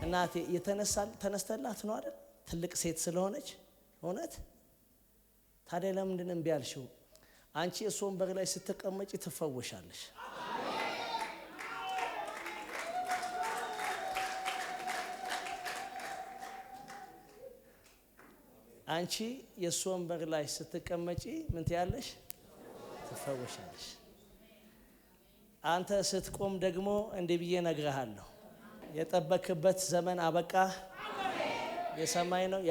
እናቴ ተነስተላት ነው አይደል? ትልቅ ሴት ስለሆነች እውነት። ታዲያ ለምንድን ነው እምቢ ያልሽው? አንቺ እሱ ወንበር ላይ ስትቀመጪ ትፈወሻለሽ። አንቺ የሱ ወንበር ላይ ስትቀመጪ ምን ትያለሽ? ትፈወሻለሽ። አንተ ስትቆም ደግሞ እንዲህ ብዬ ነግርሃለሁ፣ የጠበቅበት ዘመን አበቃ። የሰማይ ነው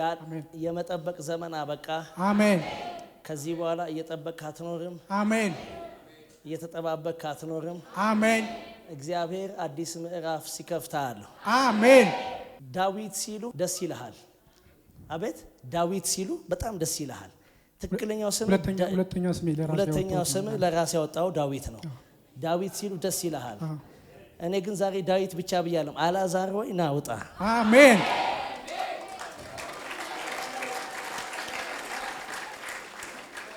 የመጠበቅ ዘመን አበቃ። አሜን። ከዚህ በኋላ እየጠበቅክ አትኖርም። አሜን። እየተጠባበቅክ አትኖርም። አሜን። እግዚአብሔር አዲስ ምዕራፍ ሲከፍታለሁ። አሜን። ዳዊት ሲሉ ደስ ይልሃል። አቤት ዳዊት ሲሉ በጣም ደስ ይልሃል። ትክክለኛው ስም ሁለተኛው ስም ለራስ ያወጣው ዳዊት ነው። ዳዊት ሲሉ ደስ ይልሃል። እኔ ግን ዛሬ ዳዊት ብቻ ብያለሁ። አልዓዛር ሆይ ና ውጣ። አሜን።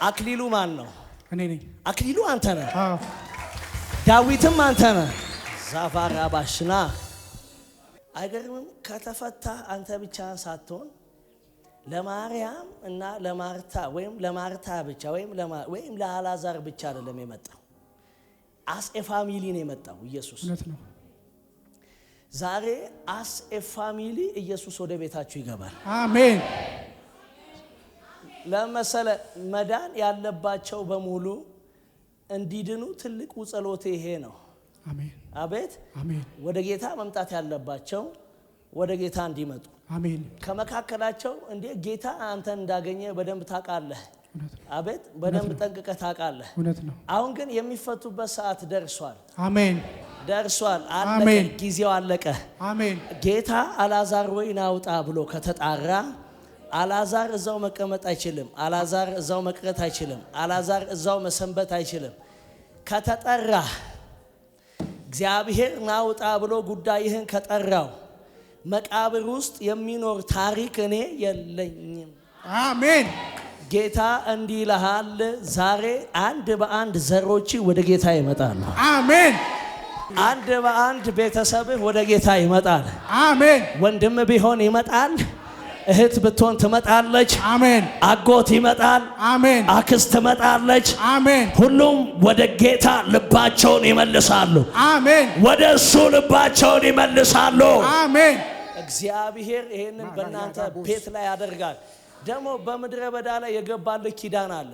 አክሊሉ ማን ነው? እኔ ነኝ። አክሊሉ አንተ ነህ። ዳዊትም አንተ ነህ። ዛፋራ ባሽና አይገርምም? ከተፈታ አንተ ብቻ ሳትሆን ለማርያም እና ለማርታ ወይም ለማርታ ብቻ ወይም ለአልዓዛር ብቻ አይደለም የመጣው። አስ ኤ ፋሚሊ ነው የመጣው ኢየሱስ። እውነት ነው። ዛሬ አስ ኤ ፋሚሊ ኢየሱስ ወደ ቤታችሁ ይገባል። አሜን። ለመሰለ መዳን ያለባቸው በሙሉ እንዲድኑ ትልቁ ጸሎቴ ይሄ ነው። አሜን። አቤት አሜን። ወደ ጌታ መምጣት ያለባቸው ወደ ጌታ እንዲመጡ። አሜን። ከመካከላቸው እንዴ ጌታ አንተን እንዳገኘ በደንብ ታውቃለህ። አቤት በደንብ ጠንቅቀህ ታውቃለህ። እውነት ነው። አሁን ግን የሚፈቱበት ሰዓት ደርሷል። አሜን። ደርሷል። አለቀ። ጊዜው አለቀ። አሜን። ጌታ አልዓዛር ወይ ና ውጣ ብሎ ከተጣራ አልዓዛር እዛው መቀመጥ አይችልም። አልዓዛር እዛው መቅረት አይችልም። አልዓዛር እዛው መሰንበት አይችልም። ከተጠራ እግዚአብሔር ና ውጣ ብሎ ጉዳይህን ከጠራው መቃብር ውስጥ የሚኖር ታሪክ እኔ የለኝም። አሜን። ጌታ እንዲህ ይልሃል፣ ዛሬ አንድ በአንድ ዘሮች ወደ ጌታ ይመጣሉ። አሜን። አንድ በአንድ ቤተሰብህ ወደ ጌታ ይመጣል። አሜን። ወንድም ቢሆን ይመጣል። እህት ብትሆን ትመጣለች። አሜን። አጎት ይመጣል። አሜን። አክስት ትመጣለች። አሜን። ሁሉም ወደ ጌታ ልባቸውን ይመልሳሉ። አሜን። ወደ እሱ ልባቸውን ይመልሳሉ። አሜን። እግዚአብሔር ይሄንን በእናንተ ቤት ላይ ያደርጋል። ደግሞ በምድረ በዳ ላይ የገባልህ ኪዳን አለ።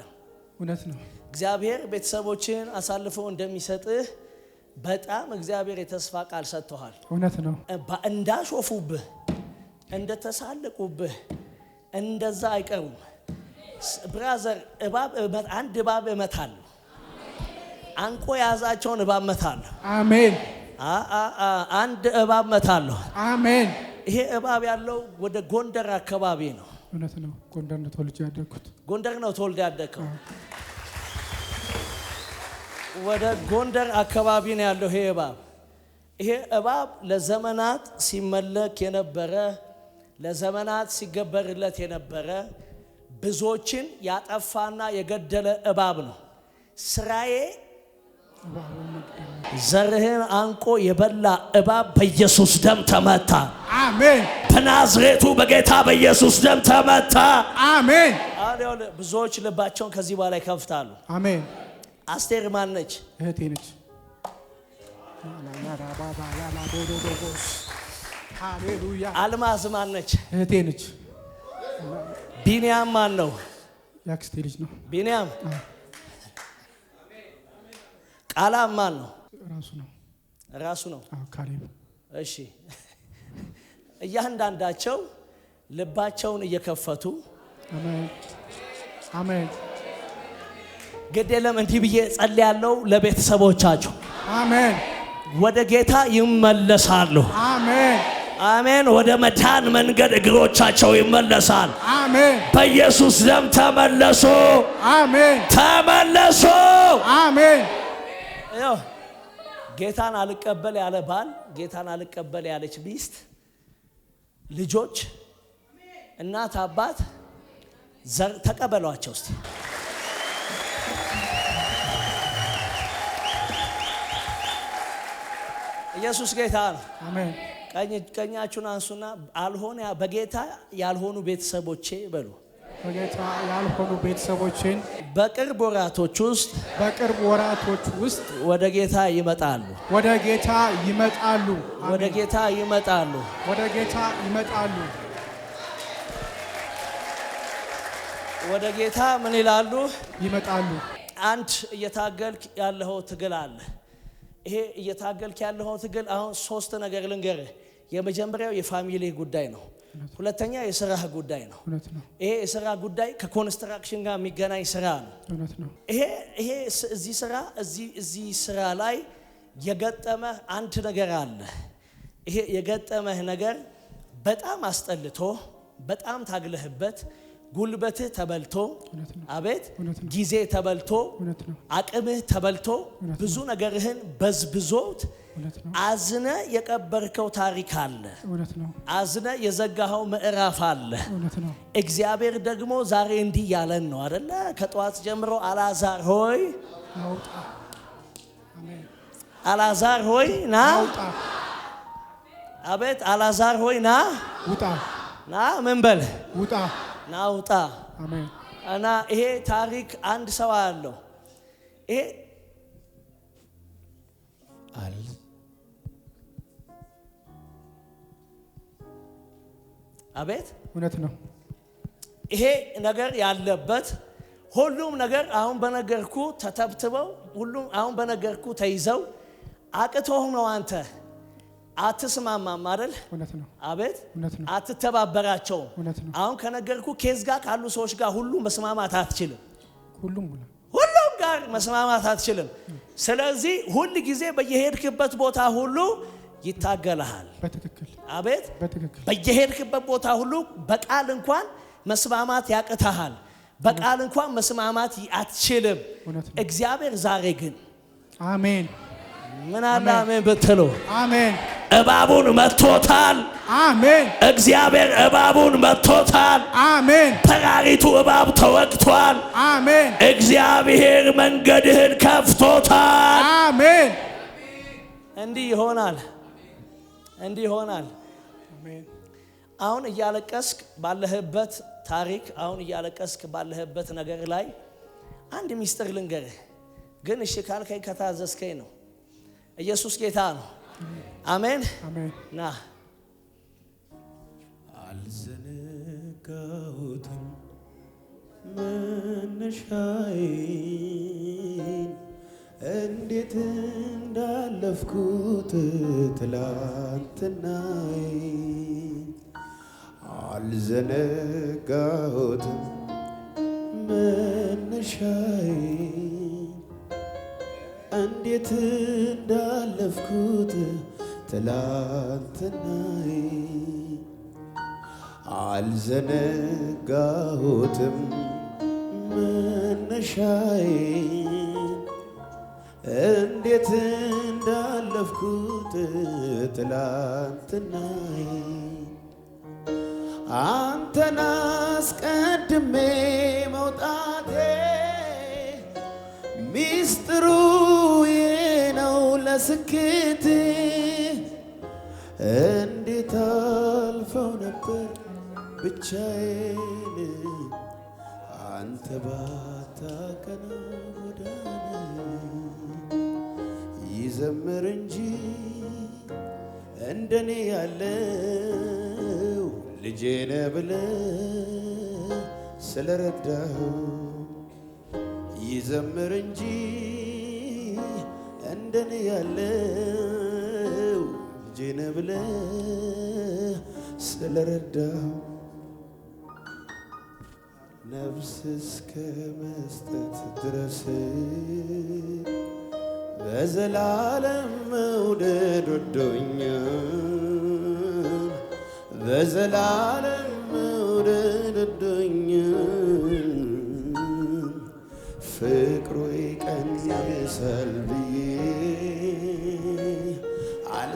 እውነት ነው። እግዚአብሔር ቤተሰቦችን አሳልፎ እንደሚሰጥህ በጣም እግዚአብሔር የተስፋ ቃል ሰጥቷል። እውነት ነው። እንዳሾፉብህ እንደተሳለቁብህ እንደዛ አይቀሩም። ብራዘር አንድ እባብ እመታለሁ። አንቆ ያዛቸውን እባብ እመታለሁ። አሜን። አንድ እባብ እመታለሁ። አሜን። ይሄ እባብ ያለው ወደ ጎንደር አካባቢ ነው። እውነት ነው። ጎንደር ነው ተወልጄ ያደግኩት። ጎንደር ነው ተወልደ ያደግከው? ወደ ጎንደር አካባቢ ነው ያለው ይሄ እባብ ለዘመናት ሲመለክ የነበረ ለዘመናት ሲገበርለት የነበረ ብዙዎችን ያጠፋና የገደለ እባብ ነው። ስራዬ ዘርህን አንቆ የበላ እባብ በኢየሱስ ደም ተመታ። አሜን። በናዝሬቱ በጌታ በኢየሱስ ደም ተመታ። አሜን። ብዙዎች ልባቸውን ከዚህ በኋላ ይከፍታሉ። አሜን። አስቴር ማን ነች? እህቴ ነች። ሃሌሉያ። አልማዝ ማን ነች? እህቴ ነች። ቢንያም ማን ነው? ያክስቴ ልጅ ነው። ቢንያም ቃላም ማን ነው? ራሱ ነው። ካሌብ። እሺ እያንዳንዳቸው ልባቸውን እየከፈቱ አሜን አሜን። ግዴለም እንዲህ ብዬ ጸልያለሁ ለቤተሰቦቻችሁ። አሜን። ወደ ጌታ ይመለሳሉ። አሜን አሜን። ወደ መዳን መንገድ እግሮቻቸው ይመለሳል። አሜን። በኢየሱስ ደም ተመለሱ። አሜን። ተመለሱ። አሜን። ጌታን አልቀበል ያለ ባል፣ ጌታን አልቀበል ያለች ሚስት ልጆች እናት አባት ዘር ተቀበሏቸው እስቲ ኢየሱስ ጌታ ነው አሜን ቀኛችሁን አንሱና አልሆነ በጌታ ያልሆኑ ቤተሰቦቼ በሉ በጌታ ያልሆኑ ቤተሰቦችን በቅርብ ወራቶች ውስጥ ወደ ጌታ ይመጣሉ ወደ ጌታ ምን ይላሉ ይመጣሉ አንድ እየታገልክ ያለው ትግል አለ ይሄ እየታገልክ ያለው ትግል አሁን ሶስት ነገር ልንገርህ የመጀመሪያው የፋሚሊ ጉዳይ ነው ሁለተኛ የሥራ ጉዳይ ነው ይሄ የሥራ ጉዳይ ከኮንስትራክሽን ጋር የሚገናኝ ሥራ ነው ይሄ እዚህ ሥራ ላይ የገጠመ አንድ ነገር አለ ይሄ የገጠመህ ነገር በጣም አስጠልቶ በጣም ታግለህበት ጉልበትህ ተበልቶ አቤት ጊዜ ተበልቶ አቅምህ ተበልቶ ብዙ ነገርህን በዝብዞት አዝነ የቀበርከው ታሪክ አለ አዝነ የዘጋኸው ምዕራፍ አለ እግዚአብሔር ደግሞ ዛሬ እንዲህ ያለን ነው አይደለ ከጧት ጀምሮ አልዓዛር ሆይ ናውጣ አሜን አልዓዛር ሆይ ና አቤት አልዓዛር ሆይ ና ውጣ ና ምን በል ውጣ ናውጣ አሜን እና ይሄ ታሪክ አንድ ሰው አለው ይሄ አቤት እውነት ነው ይሄ ነገር ያለበት ሁሉም ነገር አሁን በነገርኩ ተተብትበው ሁሉም አሁን በነገርኩ ተይዘው አቅቶህ ነው አንተ አትስማማም አይደል እውነት ነው አቤት አትተባበራቸው አሁን ከነገርኩ ኬዝ ጋር ካሉ ሰዎች ጋር ሁሉ መስማማት አትችልም ሁሉም ጋር መስማማት አትችልም ስለዚህ ሁሉ ጊዜ በየሄድክበት ቦታ ሁሉ ይታገላል በትክክል አቤት በየሄድክበት ቦታ ሁሉ በቃል እንኳን መስማማት ያቅታል በቃል እንኳን መስማማት አትችልም እግዚአብሔር ዛሬ ግን አሜን ምን አለ አሜን በትሎ አሜን እባቡን መጥቶታል አሜን እግዚአብሔር እባቡን መጥቶታል አሜን ተራሪቱ እባብ ተወግቷል አሜን እግዚአብሔር መንገድህን ከፍቶታል አሜን እንዲህ ይሆናል አሜን አሁን እያለቀስክ ባለህበት ታሪክ አሁን እያለቀስክ ባለህበት ነገር ላይ አንድ ሚስጥር ልንገርህ ግን እሺ ካልከኝ ከታዘዝከኝ ነው ኢየሱስ ጌታ ነው አሜን አሜን ና አልዘነጋሁትም መነሻዬን እንዴት እንዳለፍኩት ትላንትናዬን አልዘነጋሁትም መነሻዬን እንዴት እንዳለፍኩት ትላንትናዬን አልዘነጋሁትም መነሻዬን እንዴት እንዳለፍኩት ትላንትናዬን አንተን አስቀድሜ መውጣቴ ሚስጥሩ ነው ለስኬቴ እንዴት አልፈው ነበር ብቻዬን አንተ ባታቀና ጎዳና ይዘምር እንጂ እንደኔ ያለው ልጄ ነህ ብለህ ስለረዳኸው ይዘምር እንጂ እንደኔ ያለው ልጄ ነህ ብለህ ስለረዳኸው ነፍስ እስከ መስጠት ድረስ በዘላለም መውደድ ወዶኛል በዘላለም መውደድ ወዶኛል ፍቅሩ ይቀንሳል ብዬ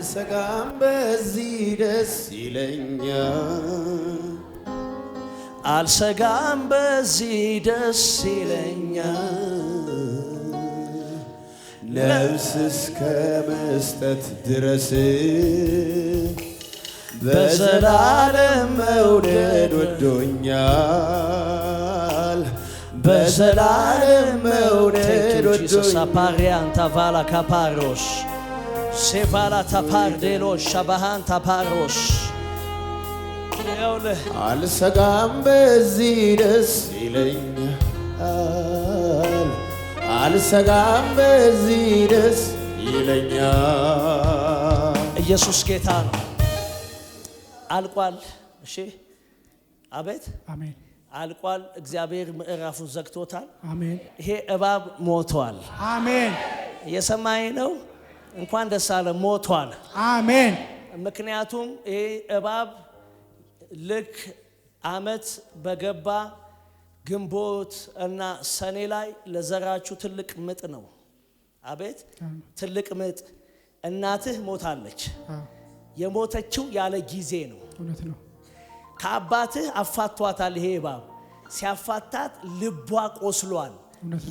አልሰጋም በዚህ ደስ ይለኛል አልሰጋም በዚህ ደስ ይለኛል ነፍስ እስከ መስጠት ድረስ በዘላለም መውደድ ወዶኛል በዘላለም መውደድ ወዶኛል ፓሪያን ታቫላ ካፓሮስ ሴቫላ ታፓርዴሎስ ሻባሃን ታፓሮስ አልሰጋም በዚህ ደስ ይለኛል አልሰጋም በዚህ ደስ ይለኛል ኢየሱስ ጌታ ነው አልቋል እሺ አቤት አሜን አልቋል እግዚአብሔር ምዕራፉን ዘግቶታል አሜን ይሄ እባብ ሞቷል አሜን የሰማይ ነው እንኳን ደስ አለ ሞቷል አሜን ምክንያቱም ይሄ እባብ ልክ አመት በገባ ግንቦት እና ሰኔ ላይ ለዘራችሁ ትልቅ ምጥ ነው አቤት ትልቅ ምጥ እናትህ ሞታለች የሞተችው ያለ ጊዜ ነው እውነት ነው ከአባትህ አፋቷታል ይሄ እባብ ሲያፋታት ልቧ ቆስሏል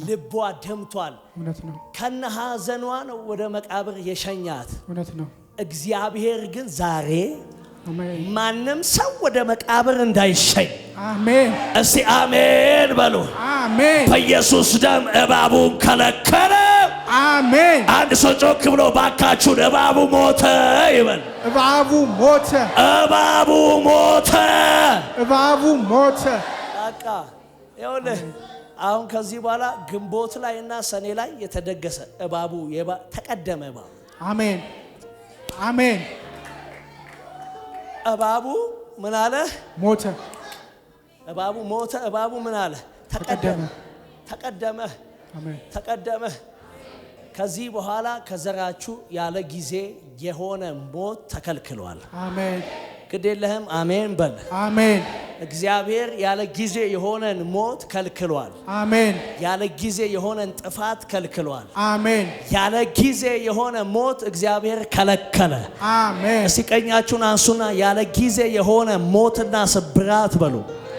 ልቧ ደምቷል እውነት ነው ከነ ሐዘኗ ነው ወደ መቃብር የሸኛት እውነት ነው እግዚአብሔር ግን ዛሬ አሜን ማንም ሰው ወደ መቃብር እንዳይሸኝ አሜን እስቲ አሜን በሉ አሜን በኢየሱስ ደም እባቡን ከለከለ አሜን አንድ ሰው ጮክ ብሎ ባካችሁ እባቡ ሞተ ይበል እባቡ ሞተ እባቡ ሞተ እባቡ ሞተ በቃ ይኸውልህ አሁን ከዚህ በኋላ ግንቦት ላይና ሰኔ ላይ የተደገሰ እባቡ ተቀደመ እባቡ አሜን አሜን እባቡ ምን አለ ሞተ እባቡ ሞተ እባቡ ምን አለ ተቀደመ አሜን ተቀደመ ከዚህ በኋላ ከዘራችሁ ያለ ጊዜ የሆነ ሞት ተከልክሏል አሜን ግዴለህም አሜን በል አሜን እግዚአብሔር ያለ ጊዜ የሆነን ሞት ከልክሏል አሜን ያለ ጊዜ የሆነን ጥፋት ከልክሏል አሜን ያለ ጊዜ የሆነ ሞት እግዚአብሔር ከለከለ አሜን እስቲ ቀኛችሁን አንሱና ያለ ጊዜ የሆነ ሞትና ስብራት በሉ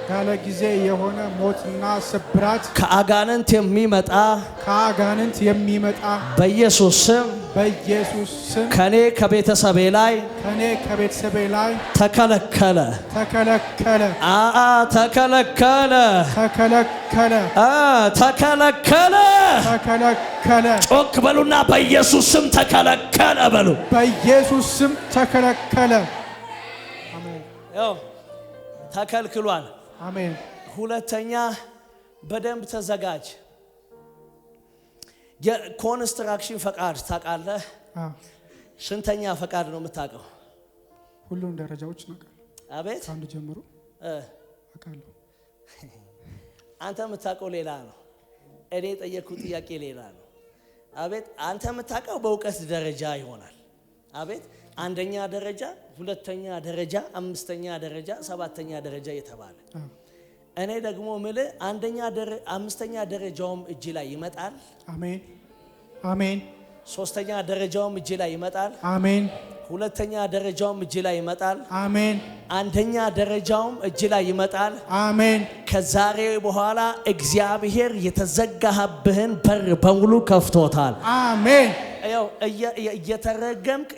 ያለ ጊዜ የሆነ ሞትና ስብራት ከአጋንንት የሚመጣ በኢየሱስ ስም ከኔ ከቤተሰቤ ላይ ተከለከለ ጮክ በሉና በኢየሱስ ስም ተከለከለ በሉ በኢየሱስ ስም ተከለከለ አሜን ያው ተከልክሏል አሜን ሁለተኛ በደንብ ተዘጋጅ የኮንስትራክሽን ፈቃድ ታውቃለህ ስንተኛ ፈቃድ ነው የምታውቀው ሁሉም ደረጃዎች ነው አቤት አንድ ጀምሮ አውቃለሁ አንተ የምታውቀው ሌላ ነው እኔ ጠየቅኩት ጥያቄ ሌላ ነው አቤት አንተ የምታውቀው በእውቀት ደረጃ ይሆናል አቤት አንደኛ ደረጃ ሁለተኛ ደረጃ አምስተኛ ደረጃ ሰባተኛ ደረጃ የተባለ እኔ ደግሞ ምልህ አምስተኛ ደረጃውም እጅ ላይ ይመጣል አሜን አሜን ሶስተኛ ደረጃውም እጅ ላይ ይመጣል አሜን ሁለተኛ ደረጃውም እጅ ላይ ይመጣል አሜን አንደኛ ደረጃውም እጅ ላይ ይመጣል አሜን ከዛሬ በኋላ እግዚአብሔር የተዘጋህብህን በር በሙሉ ከፍቶታል አሜን ያው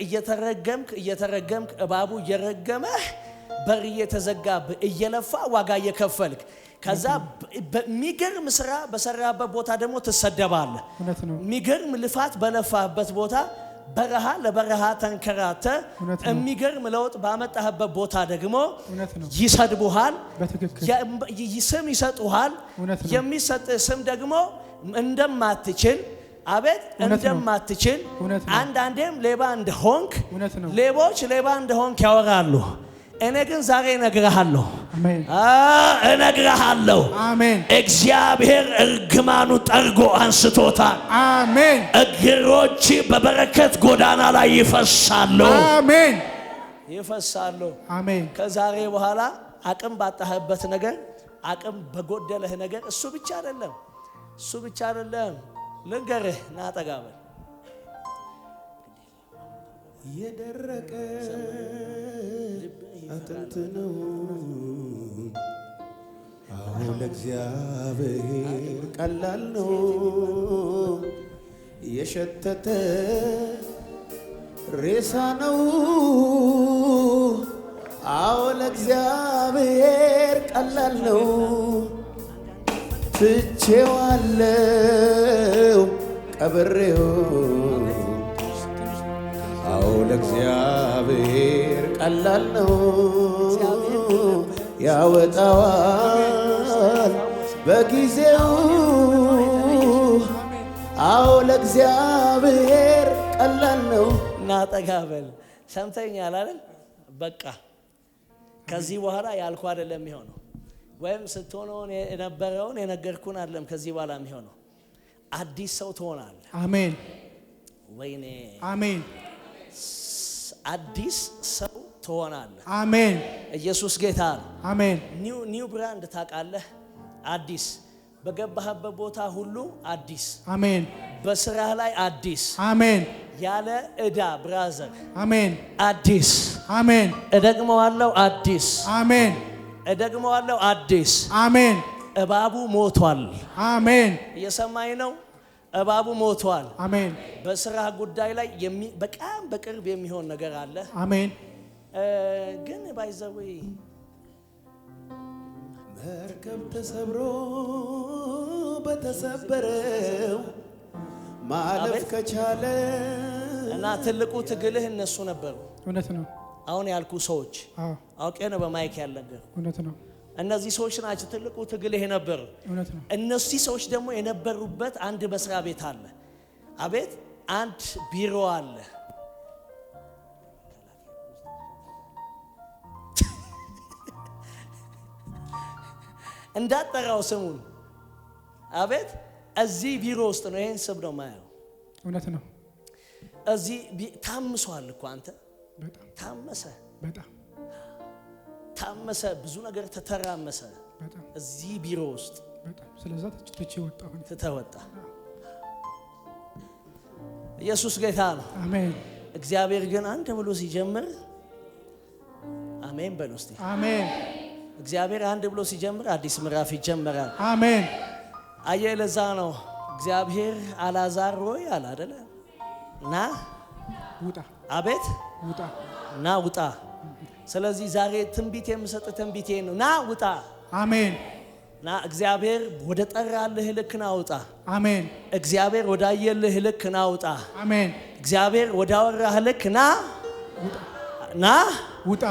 እየተረገምክ እባቡ እየረገመህ በር እየተዘጋብህ እየለፋ ዋጋ እየከፈልክ ከዛ በሚገርም ስራ በሰራበት ቦታ ደግሞ ትሰደባለህ ሚገርም ልፋት በለፋበት ቦታ በረሃ ለበረሃ ተንከራተ የሚገርም ለውጥ ባመጣህበት ቦታ ደግሞ ይሰድቡሃል ስም ይሰጡሃል የሚሰጥ ስም ደግሞ እንደማትችል አቤት እንደማትችል አንዳንዴም ሌባ እንደሆንክ ሌቦች ሌባ እንደሆንክ ያወራሉ እኔ ግን ዛሬ እነግርሃለሁ አሜን እግዚአብሔር እርግማኑ ጠርጎ አንስቶታል አሜን እግሮች በበረከት ጎዳና ላይ ይፈሳሉ አሜን ከዛሬ በኋላ አቅም ባጣህበት ነገር አቅም በጎደለህ ነገር እሱ ብቻ አይደለም ልንገርህ ና ጠጋበል የደረቀ አጥንት ነው። አሁን ለእግዚአብሔር ቀላል ነው። የሸተተ ሬሳ ነው። አዎ ለእግዚአብሔር ቀላል ነው። ትቼዋለው ቀብሬው አዎ ለእግዚአብሔር ቀላል ነው። ያወጣዋል በጊዜው አዎ ለእግዚአብሔር ቀላል ነው። እናጠጋበል ሰምተኛል አይደል? በቃ ከዚህ በኋላ ያልኩ አይደለም የሚሆነው፣ ወይም ስትሆነው የነበረውን የነገርኩን አይደለም ከዚህ በኋላ የሚሆነው። አዲስ ሰው ትሆናለህ። አሜን። ወይኔ አሜን። አዲስ ሰው ትሆናለህ። አሜን። ኢየሱስ ጌታ ነው። አሜን። ኒው ብራንድ ታውቃለህ። አዲስ በገባህበት ቦታ ሁሉ አዲስ። አሜን። በስራህ ላይ አዲስ። አሜን። ያለ ዕዳ ብራዘር አሜን። አዲስ። አሜን። እደግመዋለሁ አዲስ። አሜን። እደግመዋለሁ አዲስ። አሜን። እባቡ ሞቷል። አሜን። እየሰማኝ ነው? እባቡ ሞቷል። አሜን። በስራ ጉዳይ ላይ በጣም በቅርብ የሚሆን ነገር አለ። አሜን። ግን ባይዘው መርከብ ተሰብሮ በተሰበረው ማለፍ ከቻለ እና ትልቁ ትግልህ እነሱ ነበሩ። እውነት ነው። አሁን ያልኩ ሰዎች አውቄ ነው በማይክ ያልነገር። እውነት ነው። እነዚህ ሰዎች ናቸው ትልቁ ትግልህ የነበሩ። እውነት ነው። እነዚህ ሰዎች ደግሞ የነበሩበት አንድ መስሪያ ቤት አለ። አቤት አንድ ቢሮ አለ። እንዳጠራው ስሙን። አቤት እዚህ ቢሮ ውስጥ ነው። ይሄን ስም ነው ማየው። እውነት ነው። እዚህ ታምሷል እኮ አንተ። በጣም ታመሰ። በጣም ታመሰ። ብዙ ነገር ተተራመሰ። በጣም እዚህ ቢሮ ውስጥ በጣም ስለዛ ትቼ ወጣሁ። ተተወጣ። ኢየሱስ ጌታ ነው። አሜን። እግዚአብሔር ግን አንድ ብሎ ሲጀምር አሜን በሉ እስቲ። አሜን። እግዚአብሔር አንድ ብሎ ሲጀምር አዲስ ምዕራፍ ይጀምራል። አሜን። አየህ፣ ለዛ ነው እግዚአብሔር አልዓዛር ሆይ አለ አይደለ? ና ውጣ። አቤት ውጣ። ና ውጣ። ስለዚህ ዛሬ ትንቢት የምሰጥ ትንቢቴ ነው። ና ውጣ። አሜን። ና እግዚአብሔር ወደ ጠራልህ ልክ ና ውጣ። አሜን። እግዚአብሔር ወዳየልህ ልክ ና ውጣ። አሜን። እግዚአብሔር ወዳወራህ ልክ ና ና ውጣ።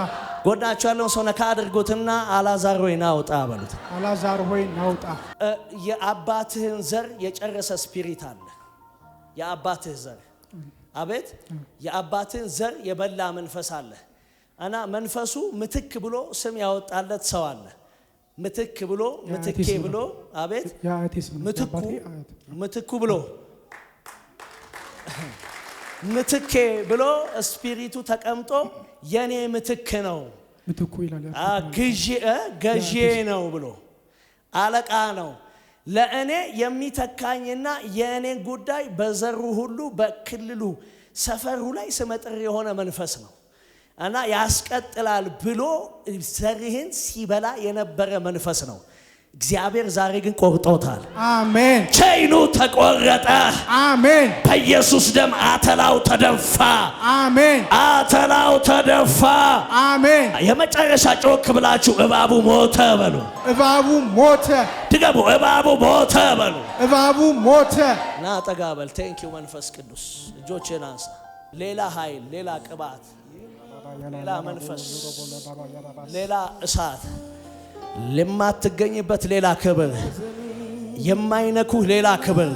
ጎናችሁ ያለውን ሰው ነካ አድርጎትና አልዓዛር ሆይ ና ውጣ በሉት። አልዓዛር ሆይ ና ውጣ። የአባትህን ዘር የጨረሰ ስፒሪት አለ። የአባትህ ዘር አቤት፣ የአባትህን ዘር የበላ መንፈስ አለ እና መንፈሱ ምትክ ብሎ ስም ያወጣለት ሰው አለ። ምትክ ብሎ ምትኬ ብሎ አቤት፣ ምትኩ ብሎ ምትኬ ብሎ ስፒሪቱ ተቀምጦ የኔ ምትክ ነው ምትኩ ይላል። ገዢ ነው ብሎ አለቃ ነው ለእኔ የሚተካኝና የእኔን ጉዳይ በዘሩ ሁሉ በክልሉ ሰፈሩ ላይ ስመጥር የሆነ መንፈስ ነው እና ያስቀጥላል ብሎ ዘርህን ሲበላ የነበረ መንፈስ ነው። እግዚአብሔር ዛሬ ግን ቆርጦታል። አሜን። ቼኑ ተቆረጠ። አሜን። በኢየሱስ ደም አተላው ተደፋ። አሜን። አተላው ተደፋ። አሜን። የመጨረሻ ጮክ ብላችሁ እባቡ ሞተ በሉ። እባቡ ሞተ። ድገሙ። እባቡ ሞተ በሉ። እባቡ ሞተ። ና ጠጋበል። ቴንኪው መንፈስ ቅዱስ። እጆችን አንሳ። ሌላ ኃይል፣ ሌላ ቅባት፣ ሌላ መንፈስ፣ ሌላ እሳት፣ ለማትገኝበት ሌላ ክብር፣ የማይነኩህ ሌላ ክብር፣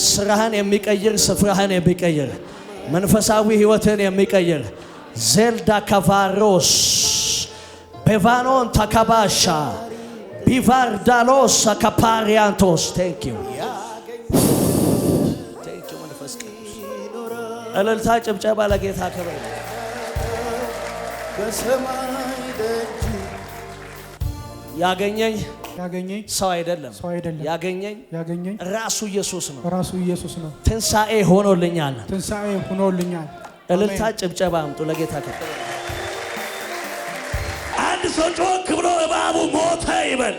ስራህን የሚቀይር ስፍራህን የሚቀይር መንፈሳዊ ህይወትን የሚቀይር ዜልዳ ካቫሮስ ቤቫኖን ታካባሻ ቢቫርዳሎስ ካፓሪያንቶስ ቴንኪዩ መንፈስ ቅዱስ። እልልታ ጭብጨባ ለጌታ ክብር። በሰማይ ደጅ ያገኘኝ ሰው አይደለም፣ ያገኘኝ ራሱ ኢየሱስ ነው። ራሱ ኢየሱስ ነው። ትንሣኤ ሆኖልኛል። ትንሣኤ ሆኖልኛል። እልልታ ጭብጨባ አምጡ ለጌታ ከበረ። አንድ ሰው ጮክ ብሎ እባቡ ሞተ ይበል።